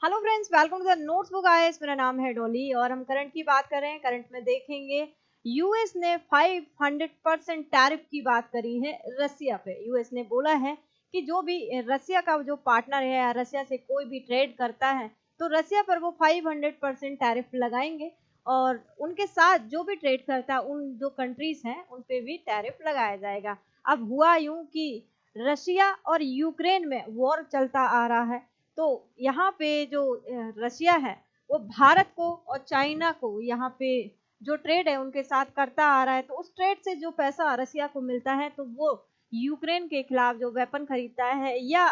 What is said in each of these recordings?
Hello friends, welcome to the notes book IAS. मेरा नाम है डॉली और हम करंट की बात कर रहे हैं। करंट में देखेंगे यूएस ने 500% टैरिफ की बात करी है रसिया पे। यूएस ने बोला है कि जो भी रसिया का जो पार्टनर है या रसिया से कोई भी ट्रेड करता है तो रसिया पर वो 500% टैरिफ लगाएंगे और उनके साथ जो भी ट्रेड करता है उन जो कंट्रीज हैं उन पे भी टैरिफ लगाया जाएगा। अब हुआ यूं कि रशिया और यूक्रेन में वॉर चलता आ रहा है, तो यहाँ पे जो रशिया है वो भारत को और चाइना को यहाँ पे जो ट्रेड है उनके साथ करता आ रहा है, तो उस ट्रेड से जो पैसा रशिया को मिलता है तो वो यूक्रेन के खिलाफ जो वेपन खरीदता है या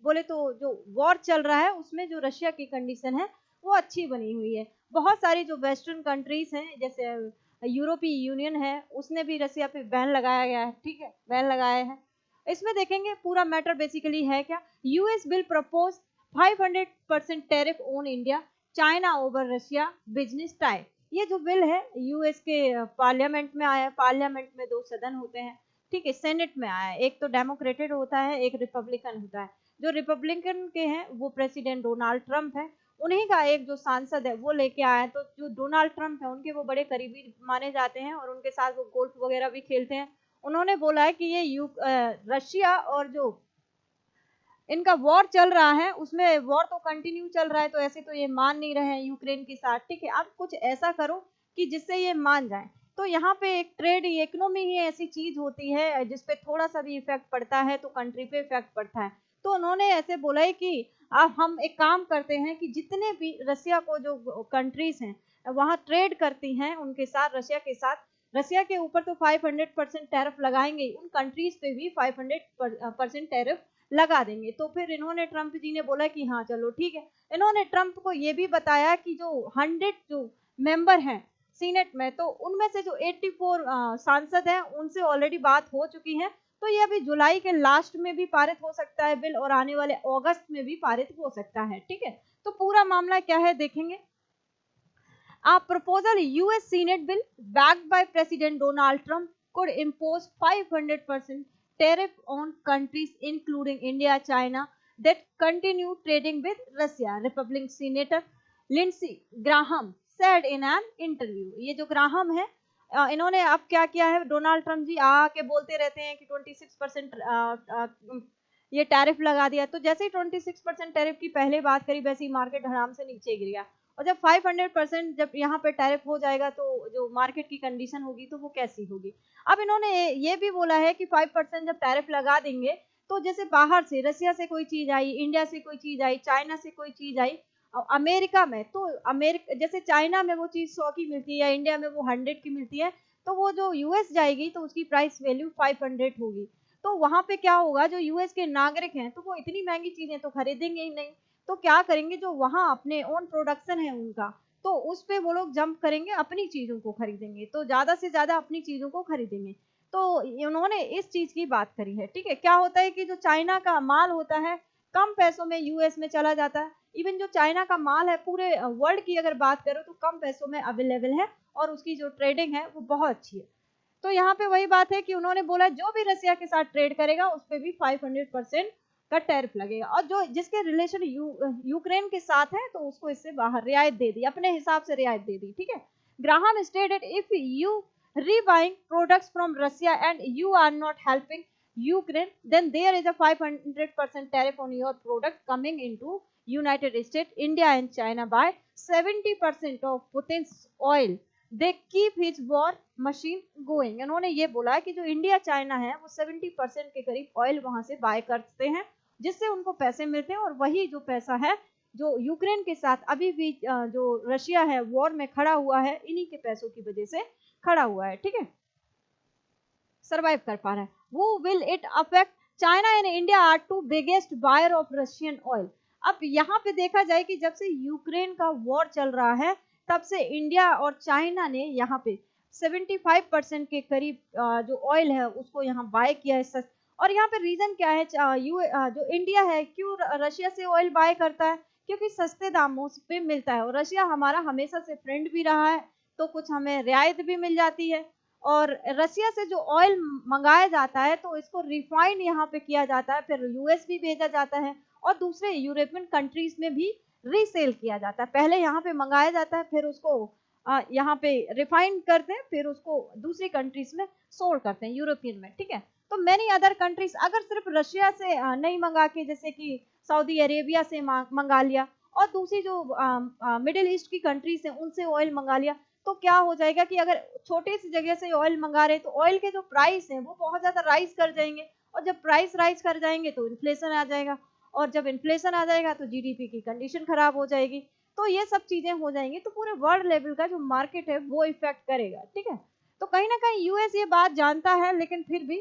बोले तो जो वॉर चल रहा है उसमें जो रशिया की कंडीशन है वो अच्छी बनी हुई है। बहुत सारी जो वेस्टर्न कंट्रीज हैं जैसे यूरोपीय यूनियन है उसने भी रशिया पे बैन लगाया गया है, ठीक है, बैन लगाया है। इसमें देखेंगे पूरा मैटर बेसिकली है क्या। US bill propose 500% tariff on India China over Russia business tie. ये जो बिल है यूएस के पार्लियामेंट में आया है। पार्लियामेंट में दो सदन होते हैं, ठीक है, सेनेट में आया है। एक तो डेमोक्रेटेड होता है, एक रिपब्लिकन होता है। जो रिपब्लिकन के हैं वो प्रेसिडेंट डोनाल्ड ट्रंप है, उन्हीं का एक जो सांसद है वो लेके आया है। तो जो डोनाल्ड ट्रंप है उनके वो बड़े करीबी माने जाते हैं और उनके साथ वो गोल्फ वगैरह भी खेलते हैं। उन्होंने बोला है कि ये रशिया और जो इनका वॉर चल रहा है उसमें वॉर तो कंटिन्यू चल रहा है, तो ऐसे तो ये मान नहीं रहे हैं यूक्रेन के साथ, ठीक है। आप कुछ ऐसा करो कि जिससे ये मान जाए। तो यहाँ पे एक ट्रेड इकोनॉमी ही ऐसी चीज होती है जिसपे थोड़ा सा भी इफेक्ट पड़ता है तो कंट्री पे इफेक्ट पड़ता है। तो उन्होंने ऐसे बोला है कि अब हम एक काम करते हैं कि जितने भी रशिया को जो कंट्रीज हैं वहाँ ट्रेड करती हैं उनके साथ, रशिया के साथ, रशिया के ऊपर तो 500% टैरिफ लगाएंगे, उन कंट्रीज पे भी 500% टैरिफ लगा देंगे। तो फिर इन्होंने ट्रंप जी ने बोला कि हाँ चलो ठीक है। इन्होंने ट्रंप को ये भी बताया कि जो 100 जो मेंबर हैं सीनेट में, तो उनमें से जो 84 सांसद हैं उनसे ऑलरेडी बात हो चुकी है। तो ये अभी जुलाई के लास्ट में भी पारित हो सकता है बिल और आने वाले अगस्त में भी पारित हो सकता है, ठीक है। तो पूरा मामला क्या है देखेंगे। A proposal US Senate bill backed by President Donald Trump could impose 500% tariff on countries including India, China that continue trading with Russia, Republican Senator Lindsey Graham said in an interview। ये जो Graham है इन्होंने अब क्या किया है, Donald Trump जी आके बोलते रहते हैं कि 26% ये टैरिफ लगा दिया। तो जैसे ही 26% टैरिफ की पहले बात करी वैसे ही मार्केट आराम से नीचे गिर गया। और जब 500% जब यहाँ पे टैरिफ हो जाएगा तो जो मार्केट की कंडीशन होगी तो वो कैसी होगी। अब इन्होंने ये भी बोला है कि 5% जब टैरिफ लगा देंगे तो जैसे बाहर से रसिया से कोई चीज आई, इंडिया से कोई चीज आई, चाइना से कोई चीज आई अमेरिका में, तो अमेरिका जैसे चाइना में वो चीज 100 की मिलती है या इंडिया में वो 100 की मिलती है, तो वो जो यूएस जाएगी तो उसकी प्राइस वैल्यू 500 होगी। तो वहां पे क्या होगा, जो यूएस के नागरिक हैं तो वो इतनी महंगी चीजें तो खरीदेंगे ही नहीं। तो क्या करेंगे, जो वहाँ अपने ओन प्रोडक्शन है उनका, तो उस पे वो लोग जंप करेंगे, अपनी चीजों को खरीदेंगे, तो ज्यादा से ज्यादा अपनी चीजों को खरीदेंगे। तो उन्होंने इस चीज की बात करी है, ठीक है। क्या होता है कि जो चाइना का माल होता है कम पैसों में यूएस में चला जाता है। इवन जो चाइना का माल है पूरे वर्ल्ड की अगर बात करो तो कम पैसों में अवेलेबल है और उसकी जो ट्रेडिंग है वो बहुत अच्छी है। तो यहाँ पे वही बात है कि उन्होंने बोला जो भी रसिया के साथ ट्रेड करेगा उस पर भी 500% का टैरिफ लगेगा, और जो जिसके रिलेशन यूक्रेन के साथ है तो उसको इससे बाहर रियायत दे दी, अपने हिसाब से रियायत दे दी, ठीक है। Graham stated if you rebuying products from Russia and you are not helping Ukraine, then there is a 500% tariff on your product coming into United States, India and China by 70% of Putin's oil they keep his war machine going. इन्होंने ये बोला कि जो India China है वो 70% के करीब oil वहां से बाय करते हैं जिससे उनको पैसे मिलते हैं, और वही जो पैसा है जो यूक्रेन के साथ अभी भी जो रशिया है वॉर में खड़ा हुआ है, इन्हीं के पैसों की वजह से खड़ा हुआ है, ठीक है, सरवाइव कर पा रहा है। वो will it affect China and India are two biggest buyer of Russian oil. अब यहाँ पे देखा जाए कि जब से यूक्रेन का वॉर चल रहा है तब से इंडिया और चाइना ने यहाँ पे 75% के करीब जो ऑयल है उसको यहाँ बाय किया है। और यहाँ पे रीजन क्या है, जो इंडिया है क्यों रशिया से ऑयल बाय करता है, क्योंकि सस्ते दामों पे मिलता है और रशिया हमारा हमेशा से फ्रेंड भी रहा है, तो कुछ हमें रियायत भी मिल जाती है। और रसिया से जो ऑयल मंगाया जाता है तो इसको रिफाइंड यहाँ पे किया जाता है, फिर यूएस भी भेजा जाता है और दूसरे यूरोपियन कंट्रीज में भी रीसेल किया जाता है। पहले यहाँ पे मंगाया जाता है, फिर उसको यहाँ पे रिफाइन करते हैं, फिर उसको दूसरी कंट्रीज में सोल्ड करते हैं, यूरोपियन में, ठीक है। तो मैनी अदर कंट्रीज, अगर सिर्फ रशिया से नहीं मंगा के, जैसे कि सऊदी अरेबिया से मंगा लिया और दूसरी जो मिडिल ईस्ट की कंट्रीज हैं उनसे ऑयल मंगा लिया, तो क्या हो जाएगा कि अगर छोटे सी जगह से ऑयल मंगा रहे हैं तो ऑयल के जो प्राइस हैं वो बहुत ज्यादा राइज कर जाएंगे, और जब प्राइस राइज कर जाएंगे तो इन्फ्लेशन आ जाएगा, और जब इन्फ्लेशन आ जाएगा तो जीडीपी की कंडीशन खराब हो जाएगी। तो ये सब चीजें हो जाएंगी, तो पूरे वर्ल्ड लेवल का जो मार्केट है वो इफेक्ट करेगा, ठीक है। तो कहीं ना कहीं यूएस ये बात जानता है, लेकिन फिर भी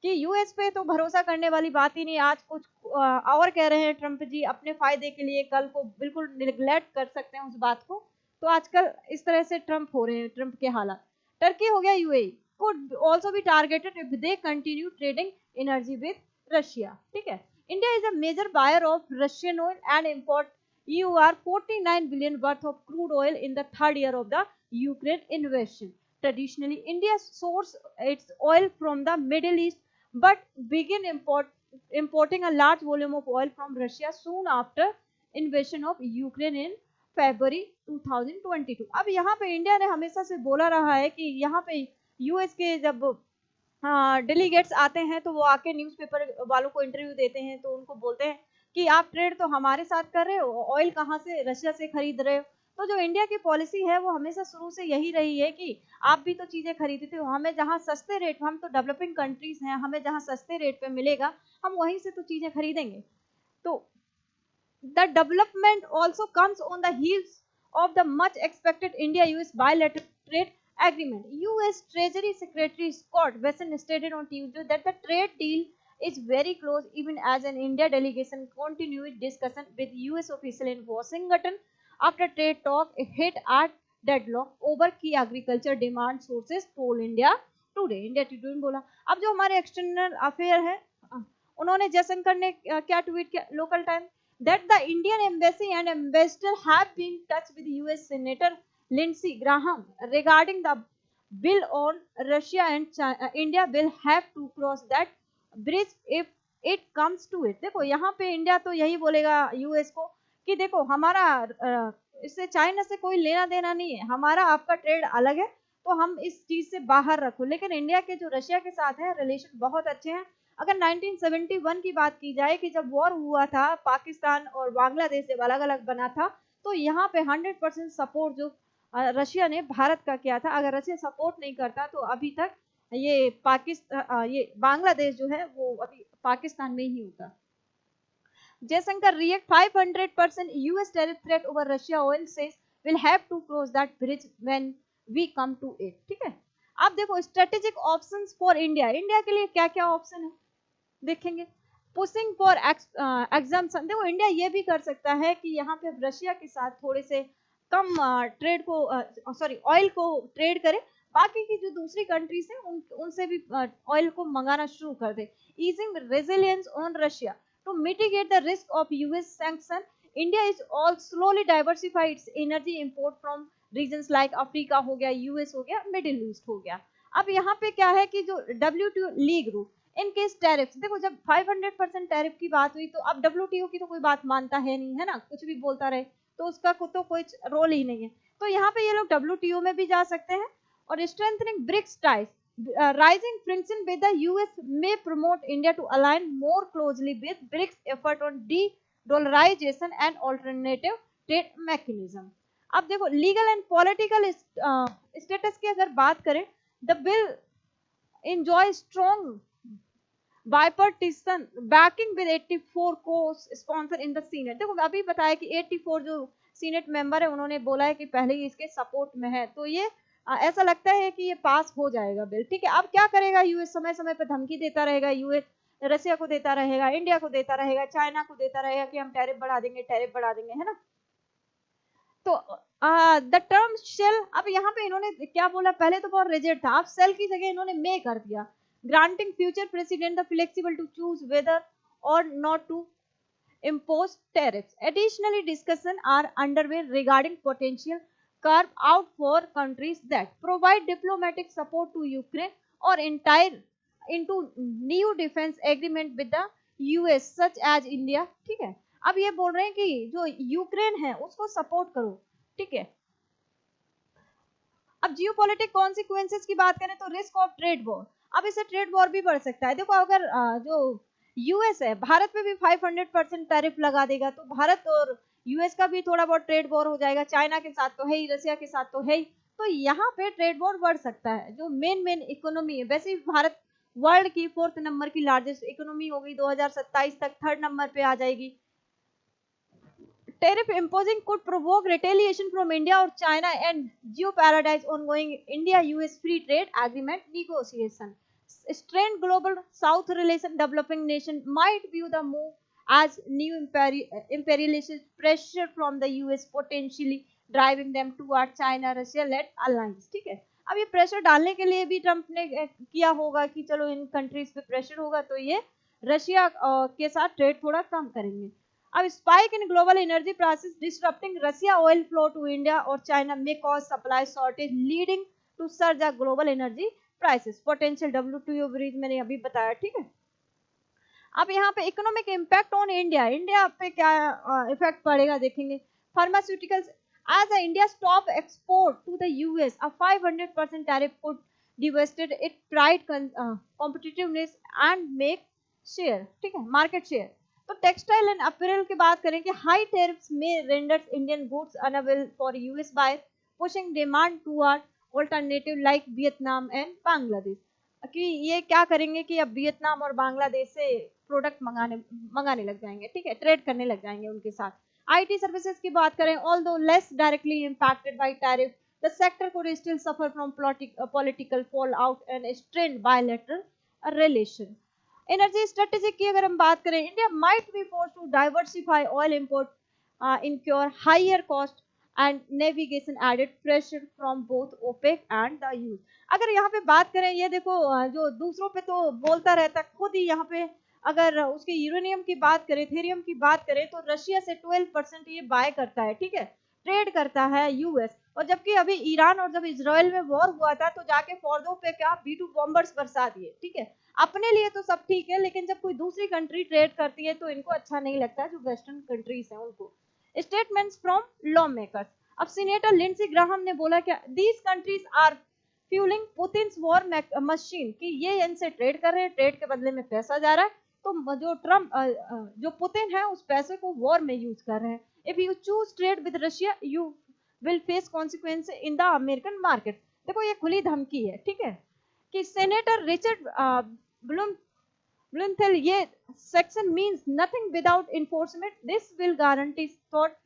कि यूएस पे तो भरोसा करने वाली बात ही नहीं। आज कुछ और कह रहे हैं ट्रम्प जी अपने फायदे के लिए, कल को बिल्कुल निगलेक्ट कर सकते हैं उस बात को। तो आजकल इस तरह से ट्रम्प हो रहे हैं, ट्रम्प के हालात। टर्की हो गया UAE, could also be targeted if they continue trading energy with Russia, ठीक है। India is a major buyer of Russian oil and import EUR 49 billion worth of crude oil in the third year of the Ukraine invasion. Traditionally, India sources its oil from the Middle East, but began importing a large volume of oil from Russia soon after invasion of Ukraine in February 2022। अब यहाँ पे India ने हमेशा से बोला रहा है कि यहाँ पे यूएस के जब डेलीगेट्स आते हैं तो वो आके न्यूज़पेपर वालों को इंटरव्यू देते हैं, तो उनको बोलते हैं कि आप ट्रेड तो हमारे साथ कर रहे हो, ऑयल कहाँ से, रशिया से खरीद रहे हो। तो जो इंडिया की पॉलिसी है वो हमेशा शुरू से यही रही है कि आप भी तो चीजें खरीदते हो, हमें जहाँ सस्ते रेट, हम तो डेवलपिंग कंट्रीज हैं, हमें जहाँ सस्ते रेट पे मिलेगा हम वहीं से तो चीजें खरीदेंगे। तो the development also comes on the heels of the much expected India-US bilateral trade agreement. US Treasury Secretary Scott Bessent stated on Tuesday that the trade deal is very close, even as an India delegation continued discussion with US officials in Washington after trade talk hit at deadlock over key agriculture demand sources, told India Today. India Today ने बोला। अब जो हमारे external affair है उन्होंने जयशंकर ने क्या tweet किया, local time, that the Indian embassy and ambassador have been in touch with US Senator Lindsey Graham regarding the bill on Russia and China. India will have to cross that bridge if it comes to it। देखो यहाँ पे India तो यही बोलेगा US को कि देखो हमारा इससे चाइना से कोई लेना देना नहीं है, हमारा आपका ट्रेड अलग है, तो हम इस चीज से बाहर रखो। लेकिन इंडिया के जो रशिया के साथ है रिलेशन बहुत अच्छे हैं। अगर 1971 की बात की जाए कि जब वॉर हुआ था, पाकिस्तान और बांग्लादेश जब अलग अलग बना था, तो यहाँ पे 100% सपोर्ट जो रशिया ने भारत का किया था। अगर रशिया सपोर्ट नहीं करता तो अभी तक ये बांग्लादेश जो है वो अभी पाकिस्तान में ही होता। Jaishankar react 500% US tariff threat over Russia oil, says we'll have to cross that bridge when we come to it, ठीक है। अब देखो strategic options for India, India के लिए क्या क्या ऑप्शन है देखेंगे। पुशिंग फॉर एग्जाम्पशन, देखो इंडिया ये भी कर सकता है कि यहाँ पे रशिया के साथ थोड़े से कम ट्रेड को ऑयल को ट्रेड करे, बाकी की जो दूसरी कंट्रीज हैं उनसे भी ऑयल को मंगाना शुरू कर दे। Easing resilience on Russia to mitigate the risk of US sanction, India is all slowly diversify its energy import from regions like Africa हो गया, यूएस हो गया, मिडिल ईस्ट हो गया। अब यहाँ पे क्या है कि जो WTO league rule in case tariff, देखो जब 500% टैरिफ की बात हुई तो अब WTO की तो कोई बात मानता है नहीं, है ना, कुछ भी बोलता रहे तो उसका तो कोई रोल ही नहीं है। तो यहाँ पे ये लोग WTO में भी जा सकते हैं। और strengthening BRICS ties, rising friction with the US may promote India to align more closely with BRICS effort on de-dollarization and alternative trade mechanism। अब देखो लीगल एंड पॉलिटिकल स्टेटस की अगर बात करें, the bill enjoy strong bipartisan backing with 84 co-sponsor in the Senate। देखो अभी बताया कि 84 जो सीनेट मेंबर है उन्होंने बोला है कि पहले ही इसके सपोर्ट में है, तो ये ऐसा लगता है कि ये पास हो जाएगा बिल, ठीक है। अब क्या करेगा यूएस, समय समय पर धमकी देता रहेगा, यूएस रशिया को देता रहेगा, इंडिया को देता रहेगा, चाइना को देता रहेगा कि हम टैरिफ बढ़ा देंगे, टैरिफ बढ़ा देंगे, है ना। तो द टर्म शेल, अब यहाँ पे इन्होंने क्या बोला, पहले तो बहुत रिजिड था, अब सेल की जगह इन्होंने मे कर दिया। Granting future president the flexible to choose whether or not to impose tariffs. Additionally, discussions are underway regarding potential carve out for countries that provide diplomatic support to Ukraine or enter into new defense agreement with the US, such as India, ठीक है। अब ये बोल रहे हैं कि जो Ukraine है उसको सपोर्ट करो, ठीक है। अब जियोपॉलिटिक कॉन्सिक्वेंसेस की बात करें तो रिस्क ऑफ ट्रेड वॉर, अब इससे ट्रेड वॉर भी बढ़ सकता है। देखो अगर जो यूएस है भारत पे भी 500% टैरिफ लगा देगा तो भारत और यूएस का भी थोड़ा बहुत ट्रेड वॉर हो जाएगा। चाइना के साथ तो है ही, रसिया के साथ तो है ही, तो यहाँ पे ट्रेड वॉर बढ़ सकता है। जो मेन इकोनॉमी है, वैसे ही भारत वर्ल्ड की 4th नंबर की लार्जेस्ट इकोनॉमी होगी, 2027 तक 3rd नंबर पे आ जाएगी। Tariff imposing could provoke retaliation from India or China and jeopardize ongoing India-US free trade agreement negotiation. Strained global South relation, developing nation might view the move as new imperialist pressure from the US, potentially driving them toward China-Russia-led alliance. ठीक है, अब ये pressure डालने के लिए भी Trump ने किया होगा कि चलो इन कंट्रीज पे प्रेशर होगा तो ये रशिया के साथ ट्रेड थोड़ा कम करेंगे। अब spike in global energy prices disrupting Russia oil flow to India और China may cause supply shortage leading to surge the global energy prices, potential WTO breach मैंने अभी बताया, ठीक है। अब यहाँ पे economic impact on India, India पे क्या इफेक्ट पड़ेगा देखेंगे। Pharmaceuticals as India's top export to the US, a 500% tariff could devastate its pride, competitiveness and make share, ठीक है, मार्केट शेयर। तो टेक्सटाइल एंड अपैरल की बात करें कि हाई टैरिफ्स में renders Indian goods unavailable for US buyer, pushing demand toward alternative like Vietnam and Bangladesh. कि ये क्या करेंगे कि अब वियतनाम और बांग्लादेश से प्रोडक्ट मंगाने लग जाएंगे, ठीक है, ट्रेड करने लग जाएंगे उनके साथ। आईटी सर्विसेज की बात करें, although less directly impacted by tariff, the sector could still suffer from political fallout and strained bilateral relation. Energy strategy की अगर हम बात करें, India might be forced to diversify oil import, incur higher cost and navigation added pressure from both OPEC and the US। अगर यहाँ पे बात करें, ये देखो जो दूसरों पे तो बोलता रहता, खुद ही यहाँ पे अगर उसके यूरेनियम की बात करें, थेरियम की बात करें, तो रशिया से 12% ये बाय करता है, ठीक है, ट्रेड करता है यूएस। और जबकि अभी ईरान और जब इजराइल में वॉर हुआ था तो जाके फौजों पे क्या B2 बॉम्बर्स बरसा दिए, ठीक है। अपने लिए तो सब ठीक है, लेकिन जब कोई दूसरी कंट्री ट्रेड करती है तो इनको अच्छा नहीं लगता, जो वेस्टर्न कंट्रीज हैं उनको। स्टेटमेंट्स फ्रॉम लॉ मेकर्स, अब सीनेटर लिंडसी ग्राहम ने बोला क्या, these countries are fuelling Putin's war machine, कि ये इनसे ट्रेड कर रहे हैं, ट्रेड के बदले में पैसा जा रहा है, तो जो ट्रम्प जो पुतिन है उस पैसे को वॉर में यूज कर रहे हैं। If you choose trade with Russia you will face consequence in the American market. देखो ये खुली धमकी है, ठीक है, कि सेनेटर रिचर्ड ब्लूमेंथल, ये section means nothing without enforcement, this will guarantee thought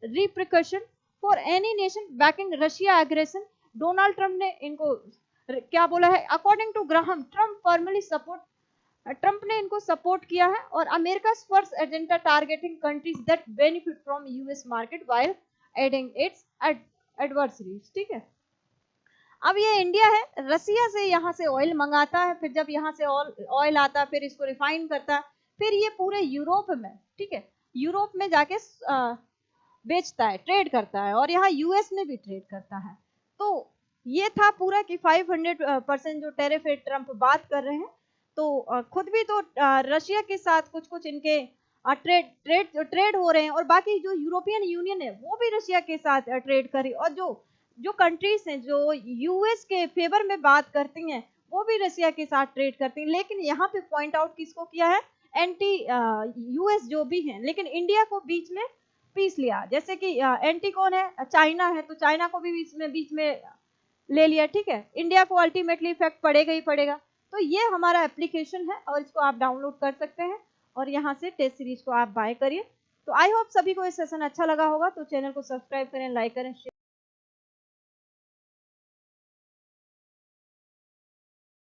repercussion for any nation backing Russia aggression. Donald Trump ने इनको क्या बोला है, according to Graham Trump formally support, Trump ने इनको सपोर्ट किया है, और America first agenda targeting countries that benefit from US market while adding it's adversaries, ठीक है। अब ये इंडिया है, रसिया से यहाँ से ऑयल मंगाता है, फिर जब यहाँ से ऑयल आता है फिर इसको रिफाइन करता है, फिर ये पूरे यूरोप में, ठीक है, यूरोप में जाके बेचता है, ट्रेड करता है, और यहाँ यूएस में भी ट्रेड करता है। तो ये था पूरा कि 500% जो टैरिफ है ट्रंप बात कर रहे हैं। तो खुद भी तो रशिया के साथ कुछ कुछ इनके ट्रेड हो रहे हैं, और बाकी जो यूरोपियन यूनियन है वो भी रशिया के साथ ट्रेड कर रही है, और जो कंट्रीज हैं जो यूएस के फेवर में बात करती हैं वो भी रशिया के साथ ट्रेड करती हैं। लेकिन यहाँ पे पॉइंट आउट किसको किया है, एंटी यूएस जो भी हैं, लेकिन इंडिया को बीच में पीस लिया। जैसे कि एंटी कौन है, चाइना है, तो चाइना को भी बीच में ले लिया, ठीक है। इंडिया को अल्टीमेटली इफेक्ट पड़ेगा ही पड़ेगा। तो ये हमारा एप्लीकेशन है और इसको आप डाउनलोड कर सकते हैं, और यहाँ से टेस्ट सीरीज को आप बाय करिए। तो आई होप सभी को ये सेशन अच्छा लगा होगा, तो चैनल को सब्सक्राइब करें, लाइक करें,